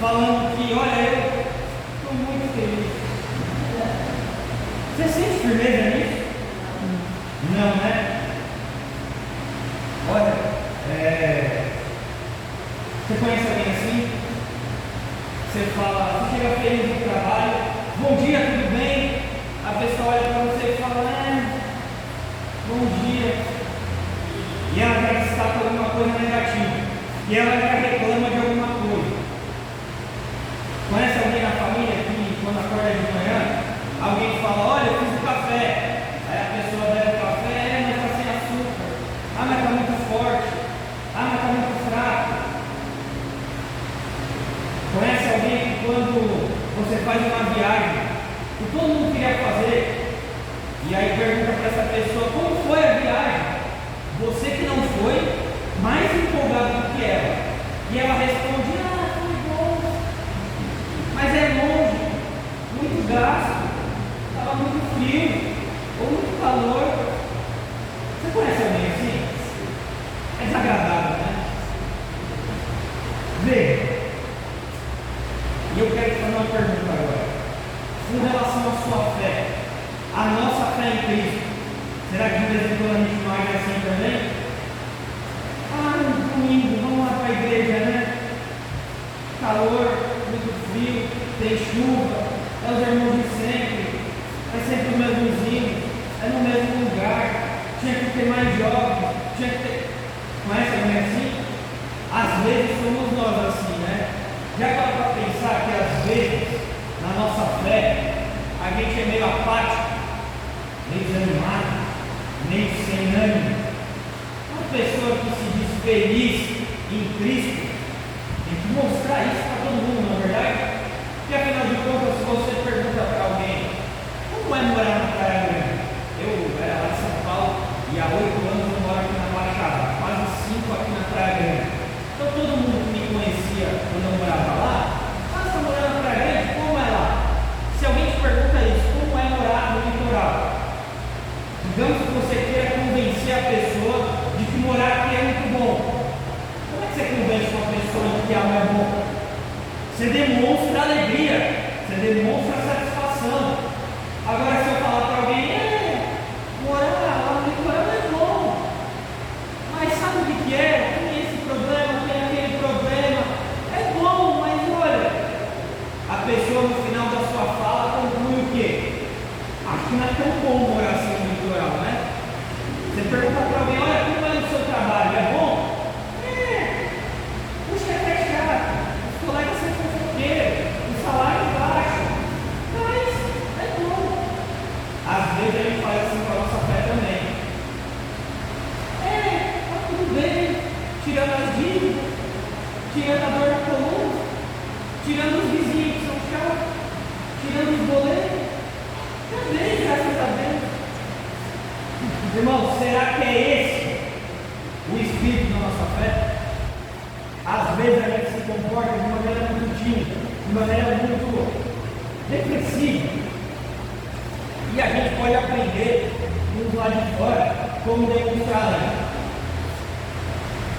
falando que, olha, eu estou muito feliz. Você sente firmeza nisso? Não, né? Olha, você conhece alguém assim? Você fala, você chega feliz no trabalho, bom dia, tudo bem? A pessoa olha para você e fala, bom dia. E ela já destaca alguma coisa negativa. E ela já reclama de alguma coisa. Conhece alguém na família que, quando acorda de manhã, alguém fala, olha, eu fiz o café. Aí a pessoa bebe o café, mas está sem açúcar. Mas está muito forte. Mas está muito fraco. Conhece alguém que, quando você faz uma viagem, que todo mundo queria fazer, e aí pergunta para essa pessoa, como foi a viagem? Você que não foi, mais empolgado do que ela. E ela responde, foi bom, mas é longe, muito gasto, estava muito frio, ou muito calor. Você conhece alguém assim? É desagradável, né? Vê, e eu quero te fazer uma pergunta agora. Com relação à sua fé, a nossa fé em Cristo, será que de vez em quando a gente não age assim também? No domingo, vamos lá para a igreja, né? Calor, muito frio, tem chuva, é os irmãos de sempre, é sempre o mesmo zinho, é no mesmo lugar, tinha que ter mais jovens, tinha que ter. Conhece alguém assim? Às vezes somos nós assim, né? Já parou para pensar que às vezes, na nossa fé, a gente é meio apático, meio desanimado, meio sem ânimo. Uma pessoa que se diz feliz em Cristo tem que mostrar isso para todo mundo, não é verdade? Porque afinal de contas, se você pergunta para alguém como é morar na Praia Grande, eu era lá de São Paulo e há 8 anos eu moro aqui na Baixada, quase 5 aqui na Praia Grande. Então todo mundo que me conhecia quando eu morava lá, você está morando na Praia Grande? Como é lá? Se alguém te pergunta isso, como é morar no litoral? Digamos que você queira convencer a pessoa de que morar aqui é muito bom. Como é que você convence uma pessoa de que algo é bom? Você demonstra alegria, você demonstra satisfação. Agora, se eu falar para alguém, morar lá no litoral é bom, mas sabe o que é? Tem esse problema, tem aquele problema. É bom, mas olha, a pessoa no final da sua fala conclui o quê? Acho que não é tão bom morar assim no litoral, né? Você pergunta para alguém, olha, como é o seu trabalho? É bom? O chefe é chato, os colegas são fofoqueiros, o salário é baixo, mas é bom. Às vezes a gente faz assim com a nossa fé também. Tá tudo bem, tirando as dívidas, tirando a dor na coluna, tirando os vizinhos que são chatos, tirando os boletos. Também, graças a Deus. Irmão, será que é esse o espírito da nossa fé? Às vezes a gente se comporta de maneira muito tímida, de maneira muito depressiva. E a gente pode aprender uns lá de fora como demonstrar isso.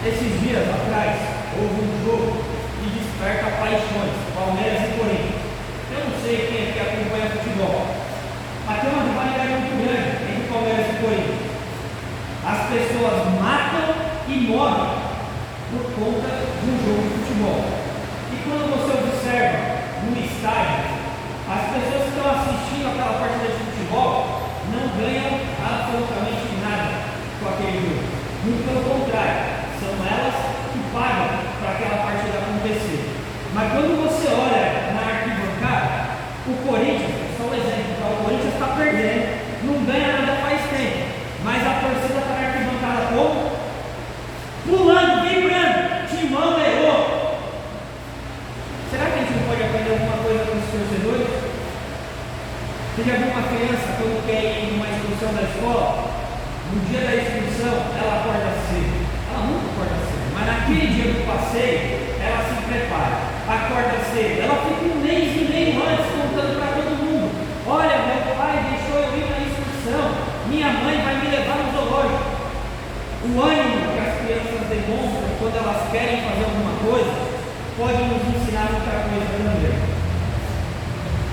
Esses dias atrás, houve um jogo que desperta paixões, Palmeiras e Corinthians. Eu não sei quem aqui acompanha futebol, mas tem uma rivalidade muito grande entre Palmeiras e Corinthians. As pessoas matam e morrem por conta de um jogo de futebol. E quando você observa no estádio, as pessoas que estão assistindo aquela partida de futebol não ganham absolutamente nada com aquele jogo. Muito pelo contrário, são elas que pagam para aquela partida acontecer. Mas quando você olha na arquibancada, o Corinthians, só um exemplo, o Corinthians está perdendo, não ganha nada faz tempo, mas a torcida está na arquibancada como? Pulando, vibrando, Timão errou. Será que a gente não pode aprender alguma coisa com os torcedores? Você já viu uma criança quando quer ir em uma excursão da escola? No dia da excursão, ela acorda cedo. Ela nunca acorda cedo, mas naquele dia do passeio, ela se prepara, acorda cedo. Ela fica um mês e meio antes contando para todo mundo: olha, meu pai deixou eu ir na excursão, minha mãe vai me levar no zoológico. O ânimo que as crianças demonstram quando elas querem fazer alguma coisa pode nos ensinar outra coisa também.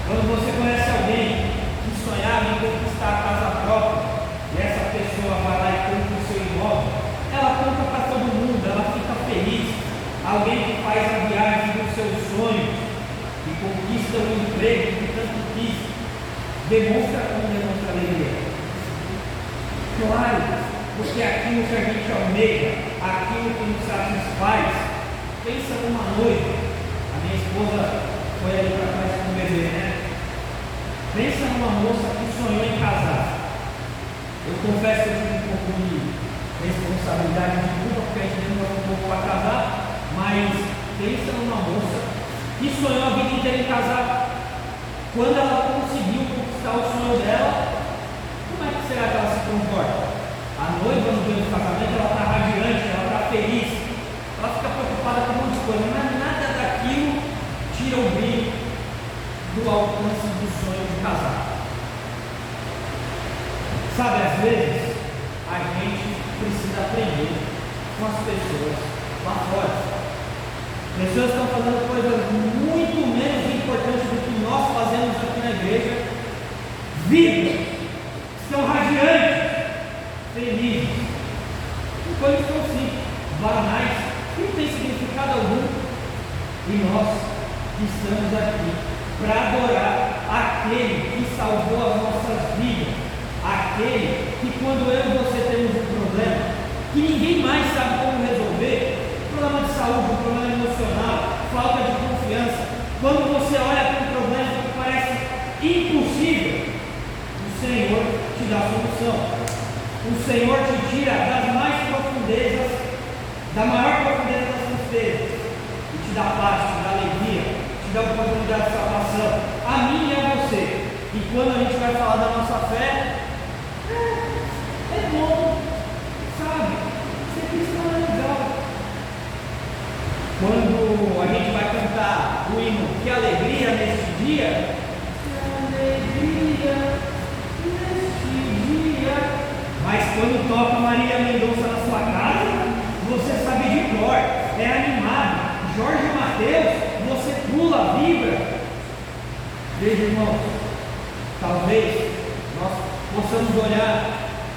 Quando você conhece alguém que sonhava em conquistar a casa própria, e essa pessoa vai lá e compra o seu imóvel, ela conta para todo mundo, ela fica feliz. Alguém que faz a viagem dos seus sonhos, que conquista o emprego que tanto quis, demonstra como demonstra alegria. Claro, porque aquilo que a gente almeja, aquilo que nos satisfaz. Pensa numa noiva. A minha esposa foi ali para trás com o bebê, né? Pensa numa moça que sonhou em casar. Eu confesso que eu tive um pouco de responsabilidade de culpa, porque a gente demorou um pouco para casar, mas pensa numa moça que sonhou a vida inteira em casar. Quando ela conseguiu conquistar o sonho dela, como é que será que ela se comporta? A noiva no dia do casamento, ela está radiante, ela está feliz, ela fica preocupada com um monte de coisa, mas nada daquilo tira o brilho do alcance do sonho de casar. Sabe, às vezes a gente precisa aprender com as pessoas lá fora. Pessoas estão fazendo coisas muito menos importantes do que nós fazemos aqui na igreja. Vivem, estão radiantes, felizes, com coisas tão simples, banais, que não tem significado algum. E nós estamos aqui para adorar aquele que salvou as nossas vidas, aquele que quando eu e você temos um problema, que ninguém mais sabe como resolver, problema de saúde, problema emocional, falta de confiança, quando você olha para um problema que parece impossível, o Senhor te dá a solução. O Senhor te tira das mais profundezas, da maior profundeza das tristezas, e te dá paz, te dá alegria, te dá oportunidade de salvação, a mim e a você. E quando a gente vai falar da nossa fé, é bom, sabe? Ser cristão é legal. Quando a gente vai cantar o hino Que Alegria neste dia, que alegria neste dia. Mas quando toca Marília Mendonça na sua casa, você sabe de cor, é animado. Jorge Mateus, você pula, vibra. Veja, irmãos, talvez nós possamos olhar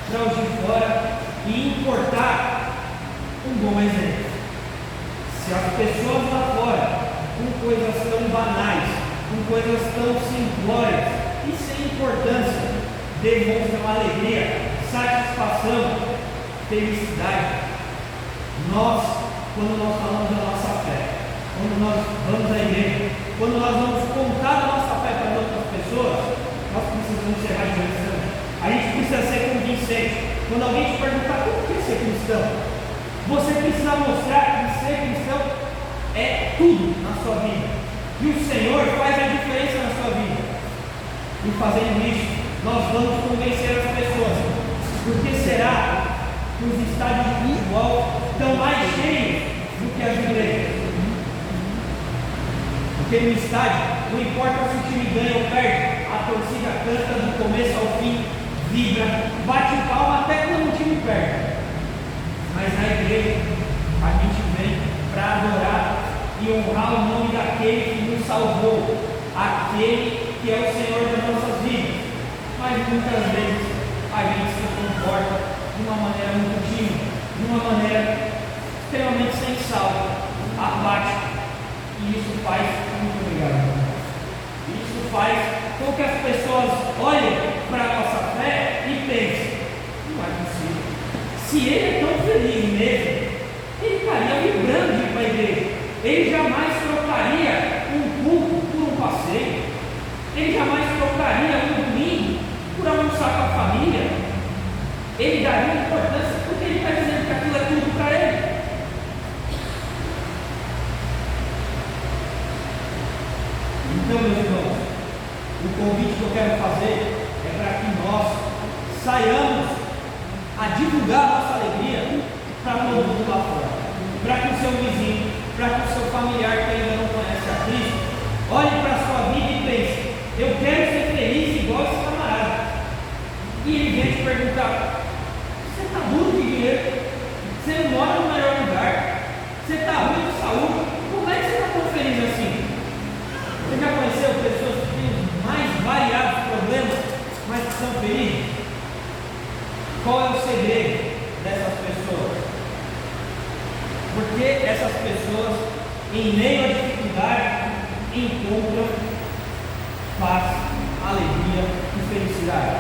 para os de fora e importar um bom exemplo. Se as pessoas lá fora, com coisas tão banais, com coisas tão simplórias e sem importância, demonstram alegria, satisfação, felicidade, nós, quando nós falamos da nossa fé, quando nós vamos à igreja, quando nós vamos contar a nossa fé para outras pessoas, nós precisamos ser radiantes também. A gente precisa ser convincente. Quando alguém te perguntar como que é ser cristão, você precisa mostrar que ser cristão é tudo na sua vida, e o Senhor faz a diferença na sua vida. E fazendo isso, nós vamos convencer as pessoas. Porque será que os estádios de futebol estão mais cheios do que as igrejas? Porque no estádio, não importa se o time ganha ou perde, a torcida canta do começo ao fim, vibra, bate palma até quando o time perde. Mas na igreja, a gente vem para adorar e honrar o nome daquele que nos salvou, aquele que é o Senhor das nossas vidas. Mas muitas vezes a gente se comporta de uma maneira muito tímida, de uma maneira extremamente sem sal, apática, e isso faz, muito obrigado, isso faz com que as pessoas olhem para a nossa fé e pensem, não é possível, se ele é tão feliz mesmo, ele estaria vibrando de ir para a igreja, ele jamais trocaria um culto por um passeio, ele jamais trocaria um domingo por almoçar com a família, ele daria importância porque ele está dizendo que aquilo é tudo para ele. Então, meus irmãos, o convite que eu quero fazer é para que nós saiamos a divulgar a nossa alegria para todo mundo lá fora, para que o seu vizinho, para que o seu familiar que ainda não conhece a Cristo, olhe para a sua vida e pense, eu quero ser feliz igual esse camarada. E ele vem te perguntar, você está duro de dinheiro, você mora no melhor lugar, você está ruim de saúde, como é que você está essas pessoas, em meio à dificuldade, encontram paz, alegria e felicidade.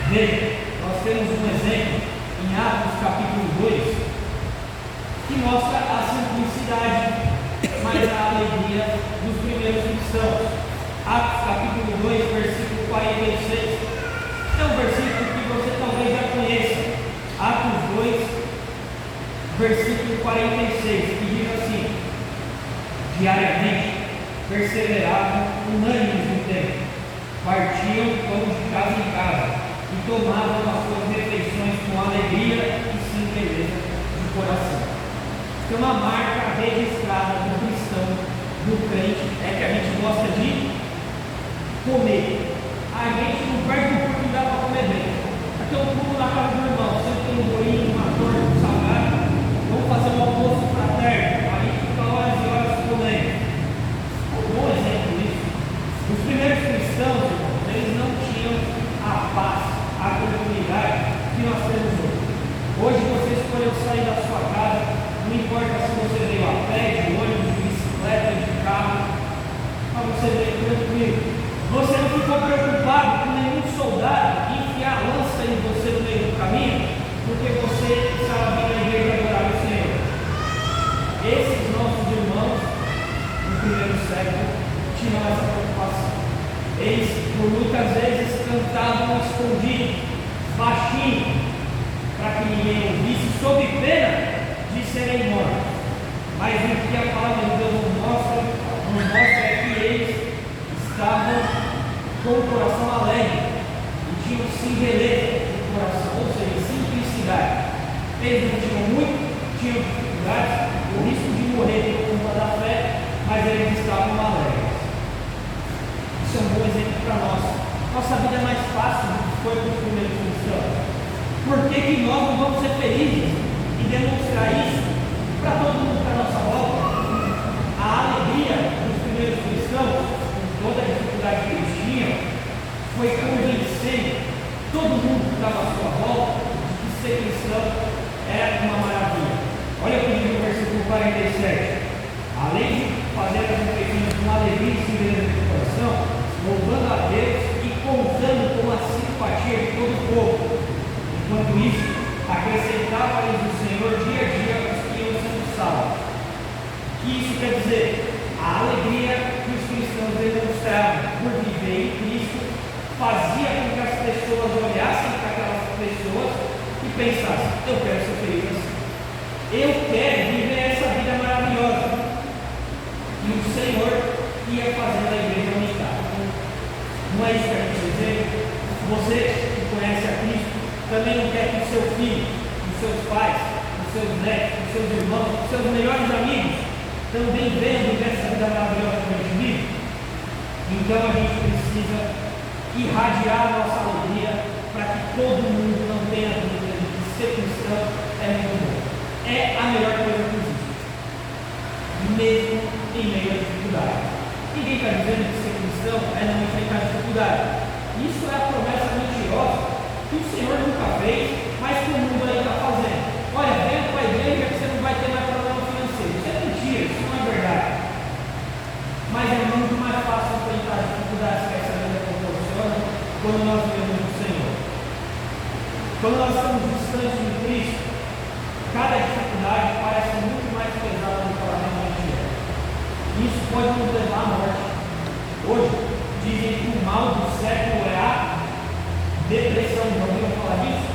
Veja, nós temos um exemplo em Atos capítulo 2, que mostra a simplicidade, mas a alegria dos primeiros cristãos. Atos capítulo 2, versículo 46. É um versículo que você talvez já conheça. Atos 2, versículo 46, que diz assim: diariamente perseveravam unânimes no templo, partiam pão de casa em casa e tomavam as suas refeições com alegria e simpleza de coração. Tem uma marca registrada do cristão, do crente, é que a gente gosta de comer. A gente não perde a oportunidade para comer bem. Aqui eu pulo na casa do irmão, sempre tem um bolinho, uma torta, um salgado. Vamos fazer um almoço fraterno. A gente fica horas e horas comendo. É um bom exemplo disso. Os primeiros cristãos, irmãos, eles não tinham a paz, a tranquilidade que nós temos hoje. Hoje você escolheu sair da sua casa, não importa se você veio a pé, de ônibus, de bicicleta, de carro, mas você veio tranquilo. Você não ficou preocupado com nenhum soldado enfiar a lança em você no meio do caminho, porque você estava vindo à igreja adorar o Senhor. Esses nossos irmãos, no primeiro século, tinham essa preocupação. Eles, por muitas vezes, cantavam escondido, baixinho, para que ninguém ouvisse, sob pena de serem mortos. Mas o que a palavra de Deus nos mostra é que eles estavam com o coração alegre e tinham singeleza no coração, ou seja, simplicidade. Eles não tinham muito, tinham dificuldades, o risco de morrer por conta da fé, mas eles estavam alegres. Isso é um bom exemplo para nós. Nossa vida é mais fácil do que foi para os primeiros cristãos. Por que que nós não vamos ser felizes e demonstrar isso para todo mundo que está à nossa volta? A alegria dos primeiros cristãos, toda a dificuldade que eles tinham, foi convencer todo mundo que estava à sua volta de que ser cristão era uma maravilha. Olha o que diz no versículo 47. Além de fazer as refeições com alegria e simplesmente de coração, louvando a Deus e contando com a simpatia de todo o povo. Enquanto isso, acrescentava-lhes o Senhor dia a dia os que iam sendo salvos. O que isso quer dizer? A alegria que os cristãos demonstravam por viver em Cristo fazia com que as pessoas olhassem para aquelas pessoas e pensassem: eu quero ser feliz assim, eu quero viver essa vida maravilhosa. E o Senhor ia fazendo a igreja aumentar. Não é isso que a gente dizer? Você que conhece a Cristo também não quer que o seu filho, os seus pais, os seus netos, os seus irmãos, os seus melhores amigos também vendo essa vida maravilhosa que a gente vive? Então a gente precisa irradiar a nossa alegria para que todo mundo não tenha dúvida de que ser cristão é muito bom. É a melhor coisa que existe, mesmo em meio à dificuldade. Ninguém está dizendo que ser cristão é não enfrentar dificuldade. Isso é a promessa mentirosa que o Senhor nunca fez, mas que o mundo aí está fazendo. Olha, venha para a igreja que você não vai ter mais problema financeiro. Isso é mentira, isso não é verdade. Mas é muito mais fácil enfrentar as dificuldades que essa vida proporciona quando nós vivemos no Senhor. Quando nós estamos distantes de Cristo, cada dificuldade parece muito mais pesada do que ela realmente é. Isso pode nos levar à morte. Hoje, dizem que o mal do século é a depressão. Já ouviram falar disso?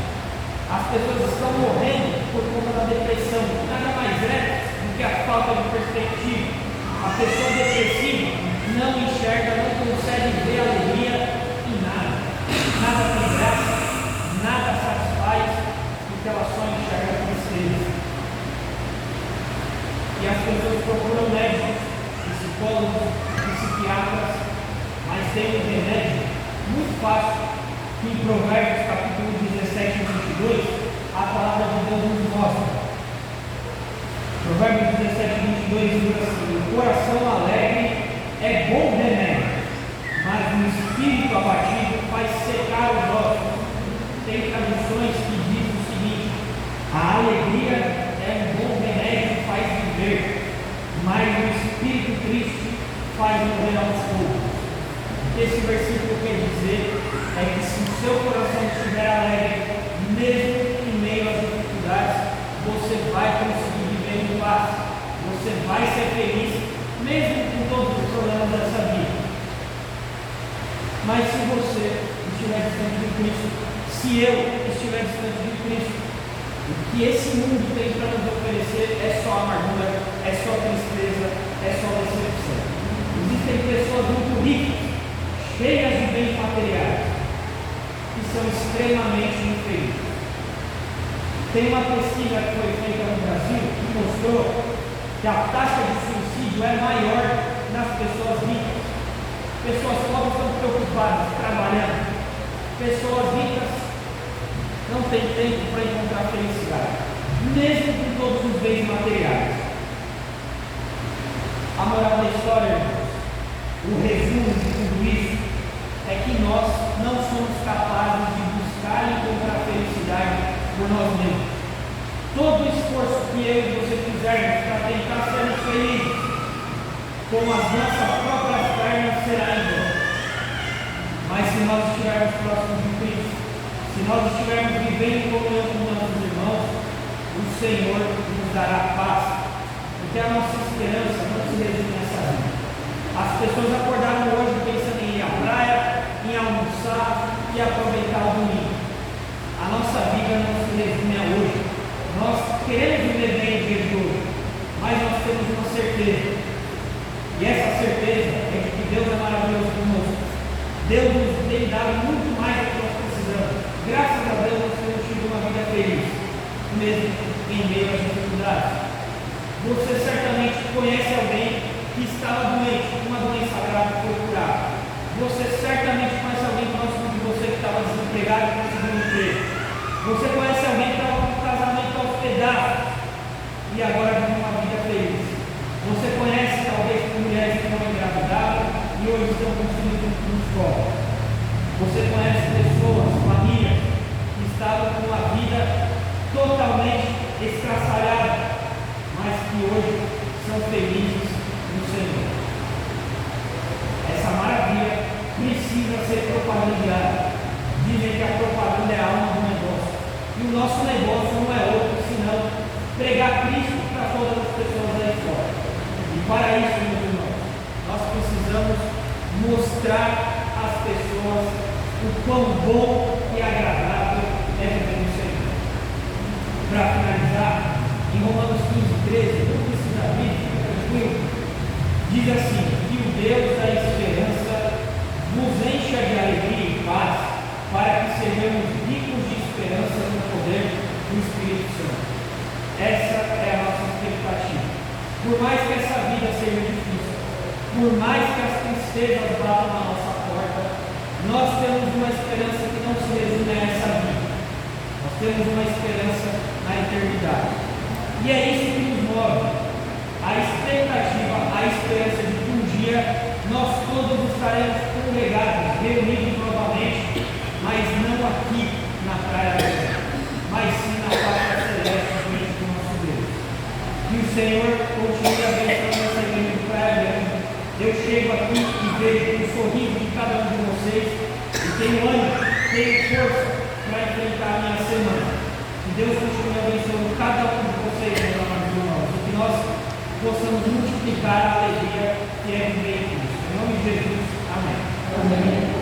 As pessoas estão morrendo por conta da depressão, que nada mais é do que a falta de perspectiva. A pessoa depressiva não enxerga, não consegue ver alegria em nada. Nada tem graça, nada satisfaz, porque ela só enxerga tristeza. E as pessoas procuram médicos, psicólogos, psiquiatras, mas tem um remédio muito fácil que em Provérbios capítulo 17 e 22 a palavra de Deus nos mostra. Provérbios 17 e 22 diz assim: o coração alegre é bom remédio, mas o espírito abatido faz secar os ossos. Tem traduções que dizem o seguinte: a alegria é um bom remédio, faz faz morrer aos poucos. O que esse versículo quer dizer é que se o seu coração estiver alegre, mesmo em meio às dificuldades, você vai conseguir viver em paz. Você vai ser feliz, mesmo com todos os problemas dessa vida. Mas se você estiver distante de Cristo, se eu estiver distante de Cristo, o que esse mundo tem para nos oferecer é só amargura, é só tristeza, é só decepção. Existem pessoas muito ricas, cheias de bens materiais, que são extremamente infelizes. Tem uma pesquisa que foi feita no Brasil que mostrou que a taxa de suicídio é maior nas pessoas ricas. Pessoas pobres estão preocupadas, trabalhando. Pessoas ricas não têm tempo para encontrar felicidade, mesmo com todos os bens materiais. A moral da história, irmãos, o resumo de tudo isso é que nós não somos capazes de buscar e encontrar felicidade por nós mesmos. Todo esforço que eu e você fizermos para tentar sermos felizes com as nossas próprias pernas será em vão. Mas se nós estivermos próximos de Cristo, se nós estivermos vivendo em comunhão com nossos irmãos, o Senhor nos dará paz, porque a nossa esperança não se resume nessa vida. As pessoas acordaram hoje pensando em ir à praia, em almoçar e aproveitar o domingo. A nossa vida não se resume a hoje. Nós queremos viver bem o dia de hoje, mas nós temos uma certeza. E essa certeza é de que Deus é maravilhoso conosco. Deus nos tem dado muito mais do que nós precisamos. Graças a Deus nós temos tido uma vida feliz, mesmo em meio às dificuldades. Você certamente conhece alguém que estava doente, com uma doença grave que foi curada. Você certamente conhece alguém próximo de você que estava desempregado e conseguiu um emprego. Você conhece alguém que estava com um casamento aos pedaços e agora vive uma vida feliz. Você conhece talvez mulheres que não engravidaram e hoje estão construindo um escola. Você conhece pessoas, famílias que estavam com uma vida totalmente estraçalhada, mas que hoje são felizes no Senhor. Essa maravilha precisa ser propagandada. Dizem que a propaganda é a alma do negócio. E o nosso negócio não é outro senão pregar Cristo para todas as pessoas aí fora. E para isso, meus irmãos, nós precisamos mostrar às pessoas o quão bom e agradável é viver no Senhor. Para finalizar, em Romanos 15:13, não precisa abrir, fica tranquilo, diz assim: que o Deus da esperança nos encha de alegria e paz, para que sejamos ricos de esperança no poder do Espírito Santo. Essa é a nossa expectativa. Por mais que essa vida seja difícil, por mais que as tristezas batam na nossa porta, nós temos uma esperança que não se resume a essa vida. Nós temos uma esperança na eternidade. E é isso que nos move. A expectativa, a esperança de que um dia nós todos estaremos congregados, reunidos novamente, mas não aqui na praia da terra, mas sim na pátria celeste diante do nosso Deus. Que o Senhor continue abençoando essa igreja de Praia Grande. Eu chego aqui e vejo o sorriso de cada um de vocês e tenho ânimo, tenho força para enfrentar a minha semana. Que Deus continue abençoando cada um de vocês, meus amados irmãos, e que nós possamos multiplicar a alegria que é viver em Cristo. Em nome de Jesus, amém. Amém.